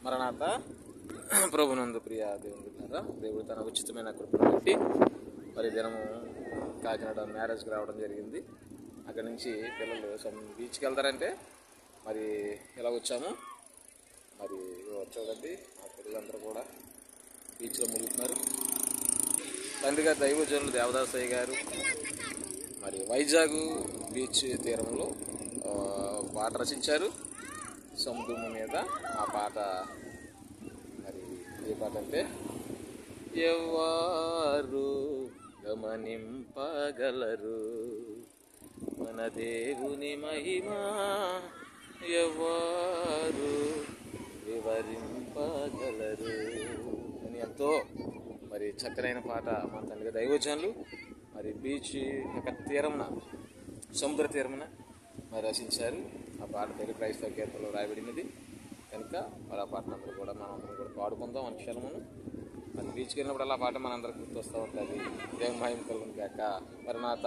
మరణాత ప్రభునందు ప్రియ దేవుని ద్వారా దేవుడు తన ఉచితమైన కృపను బట్టి మరి దినము కాకినాడ మ్యారేజ్కి రావడం జరిగింది. అక్కడి నుంచి పిల్లలు బీచ్కి వెళ్తారంటే మరి ఇలా వచ్చాము. మరి చూడండి ఆ పిల్లలందరూ కూడా బీచ్లో మునుగుతున్నారు. తండ్రి గారు దైవజనులు దేవదాసయ్య గారు మరి వైజాగ్ బీచ్ తీరంలో పాట రచించారు సముద్రము మీద. ఆ పాట మరి ఏ పాట అంటే, ఎవ్వారు గమనింపగలరు మన దేవుని మహిమా, ఎవ్వారు వివరింపగలరు అని ఎంతో మరి చక్కనైన పాట మా తండ్రి దైవజనులు మరి బీచ్ యొక్క తీరమున, సముద్ర తీరమున మరి రచించారు. ఆ పాట పేరు క్రైస్తవ కీర్తనలో రాయబడినది కనుక మరి ఆ పాటను అందరూ కూడా మనందరం కూడా పాడుకుందాం అనుక్షణమును. మరి బీచ్కి వెళ్ళినప్పుడు అలా పాట మనందరికి గుర్తొస్తూ ఉంటుంది. దేవుని మహిమ కలుగును గాక. మరణాత